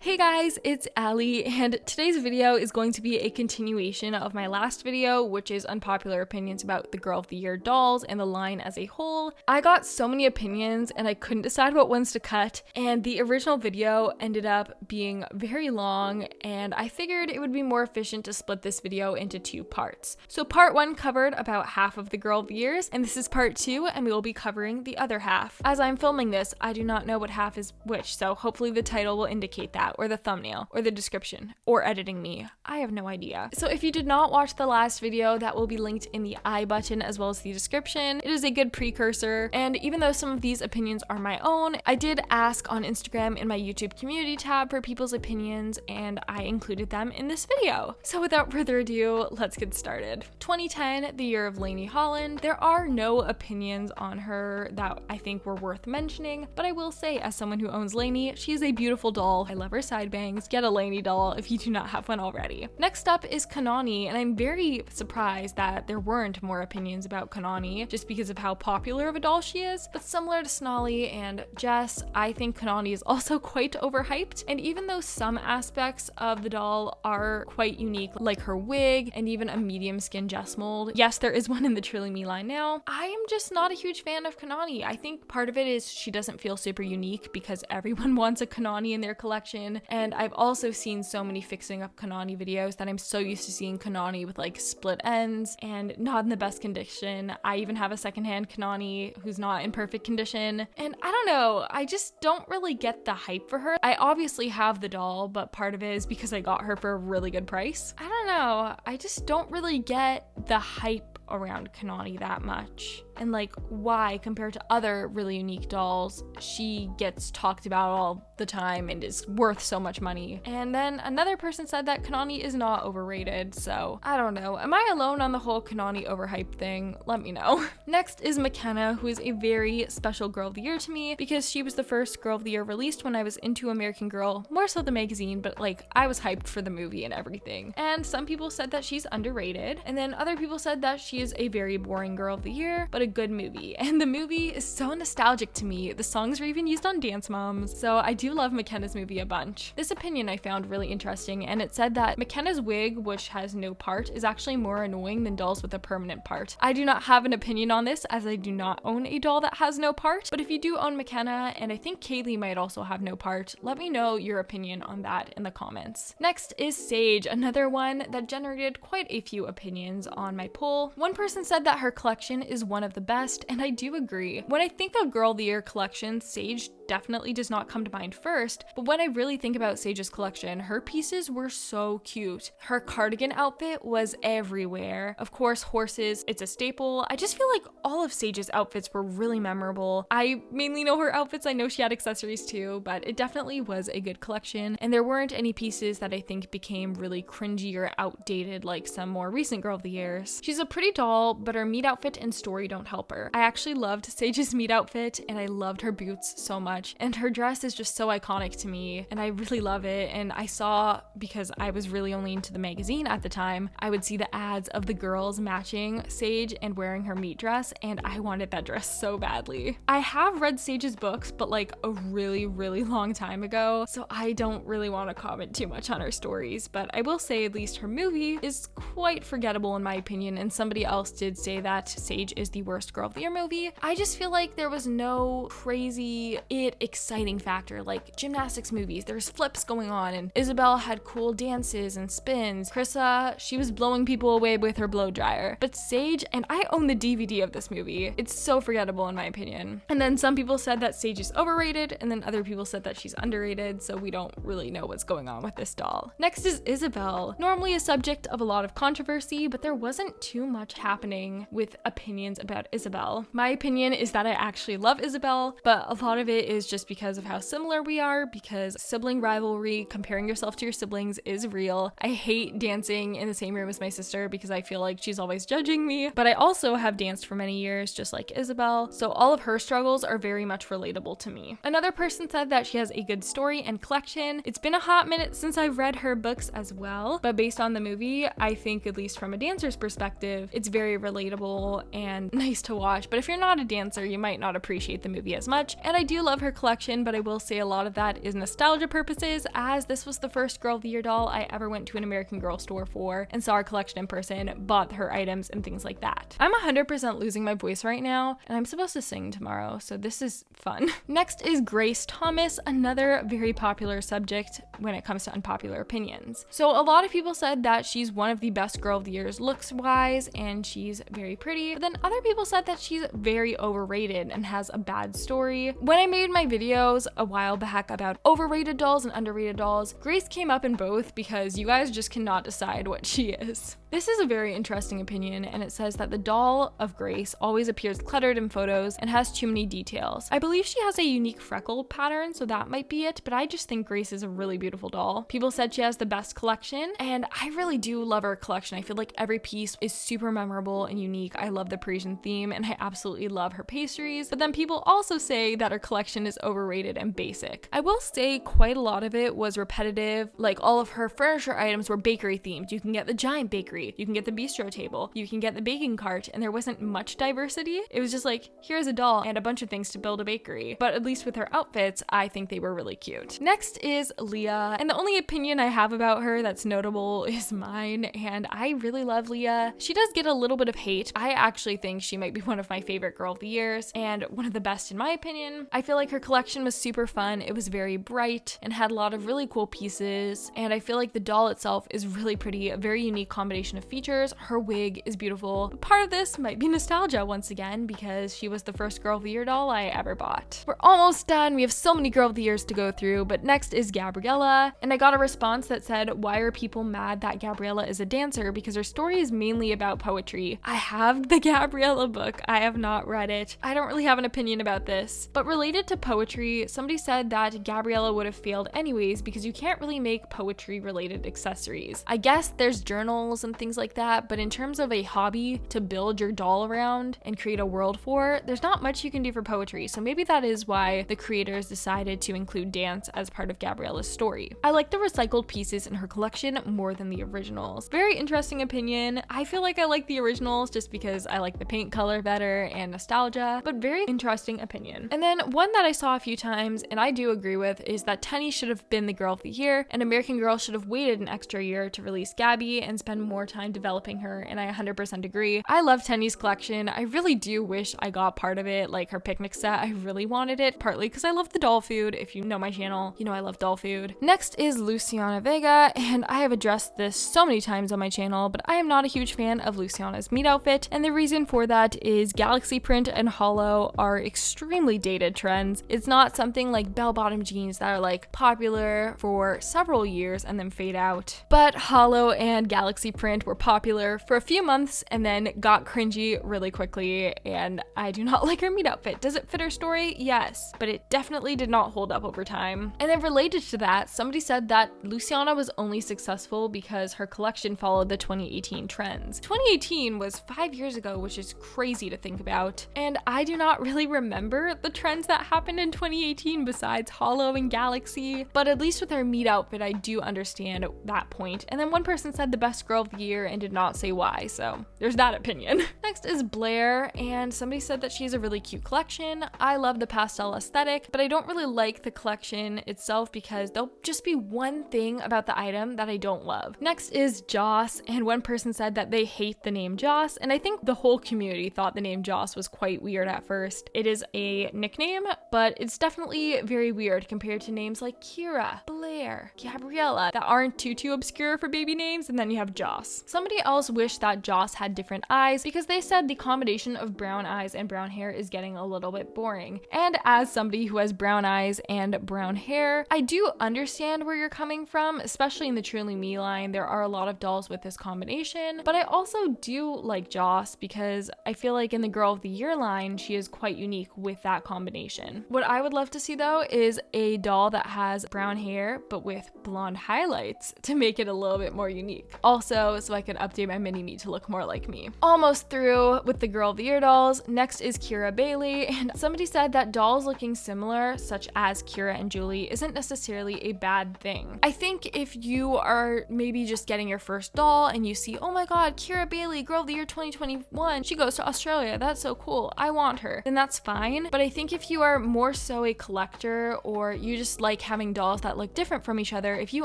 Hey guys, it's Allie, and today's video is going to be a continuation of my last video, which is unpopular opinions about the Girl of the Year dolls and the line as a whole. I got so many opinions and I couldn't decide what ones to cut, and the original video ended up being very long, and I figured it would be more efficient to split this video into two parts. So part one covered about half of the Girl of the Years, and this is part two, and we will be covering the other half. As I'm filming this, I do not know what half is which, so hopefully the title will indicate that, or the thumbnail, or the description, or editing me. I have no idea. So if you did not watch the last video, that will be linked in the I button as well as the description. It is a good precursor, and even though some of these opinions are my own, I did ask on Instagram in my YouTube community tab for people's opinions, and I included them in this video. So without further ado, let's get started. 2010, the year of Lainey Holland. There are no opinions on her that I think were worth mentioning, but I will say, as someone who owns Lainey, she is a beautiful doll. I love her side bangs. Get a Lainey doll if you do not have one already. Next up is Kanani, and I'm very surprised that there weren't more opinions about Kanani just because of how popular of a doll she is, but similar to Snolly and Jess, I think Kanani is also quite overhyped, and even though some aspects of the doll are quite unique, like her wig and even a medium skin Jess mold, yes, there is one in the Truly Me line now, I am just not a huge fan of Kanani. I think part of it is she doesn't feel super unique because everyone wants a Kanani in their collection, and I've also seen so many fixing up Kanani videos that I'm so used to seeing Kanani with like split ends and not in the best condition. I even have a secondhand Kanani who's not in perfect condition, and I don't know, I just don't really get the hype for her. I obviously have the doll, but part of it is because I got her for a really good price. I don't know, I just don't really get the hype around Kanani that much, and like why, compared to other really unique dolls, she gets talked about all the time and is worth so much money. And then another person said that Kanani is not overrated, so I don't know. Am I alone on the whole Kanani overhyped thing? Let me know. Next is Mckenna, who is a very special Girl of the Year to me because she was the first Girl of the Year released when I was into American Girl, more so the magazine, but like I was hyped for the movie and everything. And some people said that she's underrated, and then other people said that she is a very boring Girl of the Year, but a good movie. And the movie is so nostalgic to me. The songs were even used on Dance Moms, so I do love Mckenna's movie a bunch. This opinion I found really interesting, and it said that Mckenna's wig, which has no part, is actually more annoying than dolls with a permanent part. I do not have an opinion on this, as I do not own a doll that has no part, but if you do own Mckenna, and I think Kaylee might also have no part, let me know your opinion on that in the comments. Next is Saige, another one that generated quite a few opinions on my poll. One person said that her collection is one of the best, and I do agree. When I think of Girl of the Year collection, Saige definitely does not come to mind first, but when I really think about Saige's collection, her pieces were so cute. Her cardigan outfit was everywhere. Of course, horses, it's a staple. I just feel like all of Saige's outfits were really memorable. I mainly know her outfits. I know she had accessories too, but it definitely was a good collection, and there weren't any pieces that I think became really cringy or outdated like some more recent Girl of the Years. She's a pretty doll, but her meat outfit and story don't help her. I actually loved Saige's meat outfit, and I loved her boots so much, and her dress is just so iconic to me, and I really love it. And I saw, because I was really only into the magazine at the time, I would see the ads of the girls matching Saige and wearing her meat dress, and I wanted that dress so badly. I have read Saige's books, but like a really long time ago, so I don't really want to comment too much on her stories, but I will say at least her movie is quite forgettable in my opinion, and somebody else did say that Saige is the worst Girl of the Year movie. I just feel like there was no crazy exciting factor. Like gymnastics movies, there's flips going on, and Isabelle had cool dances and spins. Krissa, she was blowing people away with her blow dryer. But Saige, and I own the DVD of this movie, it's so forgettable in my opinion. And then some people said that Saige is overrated, and then other people said that she's underrated, so we don't really know what's going on with this doll. Next is Isabelle, normally a subject of a lot of controversy, but there wasn't too much happening with opinions about Isabelle. My opinion is that I actually love Isabelle, but a lot of it is just because of how similar we are, because sibling rivalry, comparing yourself to your siblings, is real. I hate dancing in the same room as my sister because I feel like she's always judging me, but I also have danced for many years just like Isabelle, so all of her struggles are very much relatable to me. Another person said that she has a good story and collection. It's been a hot minute since I've read her books as well, but based on the movie, I think at least from a dancer's perspective, it's very relatable and nice to watch, but if you're not a dancer, you might not appreciate the movie as much, and I do love her collection, but I will say a lot of that is nostalgia purposes, as this was the first Girl of the Year doll I ever went to an American Girl store for and saw her collection in person, bought her items and things like that. I'm 100% losing my voice right now, and I'm supposed to sing tomorrow, so this is fun. Next is Grace Thomas, another very popular subject when it comes to unpopular opinions. So a lot of people said that she's one of the best Girl of the Years looks wise, and she's very pretty, but then other people said that she's very overrated and has a bad story. When I made my videos a while back about overrated dolls and underrated dolls, Grace came up in both because you guys just cannot decide what she is. This is a very interesting opinion, and it says that the doll of Grace always appears cluttered in photos and has too many details. I believe she has a unique freckle pattern, so that might be it, but I just think Grace is a really beautiful doll. People said she has the best collection, and I really do love her collection. I feel like every piece is super memorable and unique. I love the Parisian theme, and I absolutely love her pastries, but then people also say that her collection is overrated and basic. I will say quite a lot of it was repetitive, like all of her furniture items were bakery themed. You can get the giant bakery, you can get the bistro table, you can get the baking cart, and there wasn't much diversity. It was just like, here's a doll and a bunch of things to build a bakery. But at least with her outfits, I think they were really cute. Next is Leah, and the only opinion I have about her that's notable is mine, and I really love Leah. She does get a little bit of hate. I actually think she might be one of my favorite Girl of the Years, and one of the best in my opinion. I feel like her collection was super fun. It was very bright and had a lot of really cool pieces, and I feel like the doll itself is really pretty, a very unique combination of features. Her wig is beautiful. But part of this might be nostalgia once again, because she was the first Girl of the Year doll I ever bought. We're almost done. We have so many Girl of the Years to go through, but next is Gabriella, and I got a response that said, why are people mad that Gabriella is a dancer? Because her story is mainly about poetry. I have the Gabriella book. I have not read it. I don't really have an opinion about this, but related to poetry, somebody said that Gabriella would have failed anyways because you can't really make poetry related accessories. I guess there's journals and things like that, but in terms of a hobby to build your doll around and create a world for, there's not much you can do for poetry, so maybe that is why the creators decided to include dance as part of Gabriella's story. I like the recycled pieces in her collection more than the originals. Very interesting opinion. I feel like I like the originals just because I like the paint color better and nostalgia, but very interesting opinion. And then one that I saw a few times and I do agree with is that Tenney should have been the Girl of the Year, and American Girl should have waited an extra year to release Gabby and spend more time developing her, and I 100% agree. I love Tenney's collection. I really do wish I got part of it, like her picnic set. I really wanted it, partly because I love the doll food. If you know my channel, you know I love doll food. Next is Luciana Vega, and I have addressed this so many times on my channel, but I am not a huge fan of Luciana's meat outfit, and the reason for that is galaxy print and hollow are extremely dated trends. It's not something like bell-bottom jeans that are like popular for several years and then fade out, but hollow and galaxy print were popular for a few months and then got cringy really quickly, and I do not like her meat outfit. Does it fit her story? Yes, but it definitely did not hold up over time. And then related to that, somebody said that Luciana was only successful because her collection followed the 2018 trends. 2018 was 5 years ago, which is crazy to think about, and I do not really remember the trends that happened in 2018 besides hollow and galaxy, but at least with her meat outfit I do understand that point. And then one person said the best Girl of the Year and did not say why, so there's that opinion. Next is Blair, and somebody said that she has a really cute collection. I love the pastel aesthetic, but I don't really like the collection itself because there'll just be one thing about the item that I don't love. Next is Joss, and one person said that they hate the name Joss, and I think the whole community thought the name Joss was quite weird at first. It is a nickname, but it's definitely very weird compared to names like Kira, Blair, Gabriella that aren't too obscure for baby names, and then you have Joss. Somebody else wished that Joss had different eyes because they said the combination of brown eyes and brown hair is getting a little bit boring. And as somebody who has brown eyes and brown hair, I do understand where you're coming from, especially in the Truly Me line. There are a lot of dolls with this combination, but I also do like Joss because I feel like in the Girl of the Year line, she is quite unique with that combination. What I would love to see though is a doll that has brown hair but with blonde highlights to make it a little bit more unique. Also, so I could update my mini-me to look more like me. Almost through with the Girl of the Year dolls. Next is Kira Bailey, and somebody said that dolls looking similar, such as Kira and Julie, isn't necessarily a bad thing. I think if you are maybe just getting your first doll and you see, oh my god, Kira Bailey, Girl of the Year 2021, she goes to Australia, that's so cool, I want her, then that's fine. But I think if you are more so a collector, or you just like having dolls that look different from each other, if you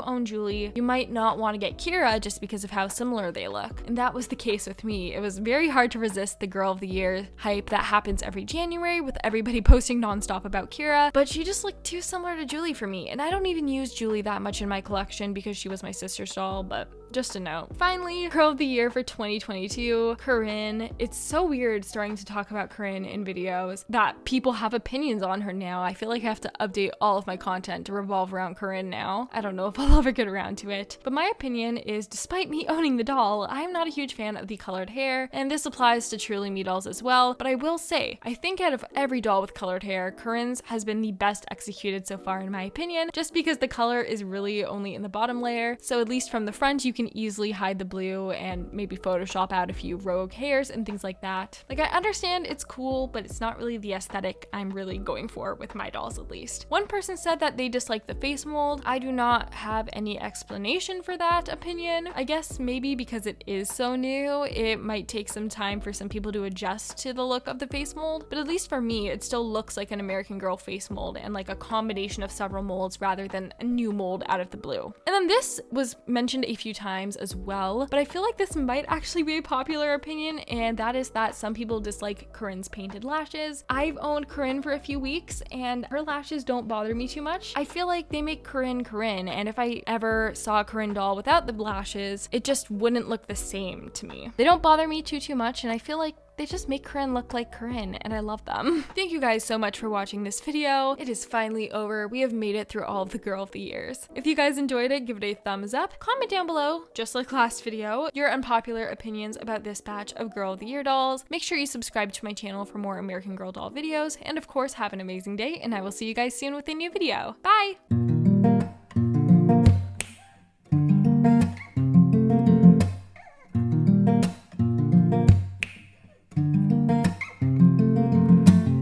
own Julie, you might not want to get Kira just because of how similar they look. And that was the case with me. It was very hard to resist the Girl of the Year hype that happens every January with everybody posting nonstop about Kira, but she just looked too similar to Julie for me. And I don't even use Julie that much in my collection because she was my sister's doll, but just a note. Finally, Girl of the Year for 2022, Corinne. It's so weird starting to talk about Corinne in videos that people have opinions on her now. I feel like I have to update all of my content to revolve around Corinne now. I don't know if I'll ever get around to it. But my opinion is, despite me owning the doll, I am not a huge fan of the colored hair, and this applies to Truly Me dolls as well. But I will say, I think out of every doll with colored hair, Corinne's has been the best executed so far in my opinion, just because the color is really only in the bottom layer. So at least from the front, you can easily hide the blue and maybe Photoshop out a few rogue hairs and things like that. Like, I understand it's cool, but it's not really the aesthetic I'm really going for with my dolls, at least. One person said that they dislike the face mold. I do not have any explanation for that opinion. I guess maybe because it is so new, it might take some time for some people to adjust to the look of the face mold, but at least for me, it still looks like an American Girl face mold and like a combination of several molds rather than a new mold out of the blue. And then this was mentioned a few times as well, but I feel like this might actually be a popular opinion, and that is that some people dislike Corinne's painted lashes. I've owned Corinne for a few weeks and her lashes don't bother me too much. I feel like they make Corinne Corinne, and if I ever saw a Corinne doll without the lashes, it just wouldn't look the same to me. They don't bother me too much, and I feel like they just make Corinne look like Corinne, and I love them. Thank you guys so much for watching this video. It is finally over. We have made it through all of the Girl of the Years. If you guys enjoyed it, give it a thumbs up. Comment down below, just like last video, your unpopular opinions about this batch of Girl of the Year dolls. Make sure you subscribe to my channel for more American Girl doll videos, and of course, have an amazing day, and I will see you guys soon with a new video. Bye!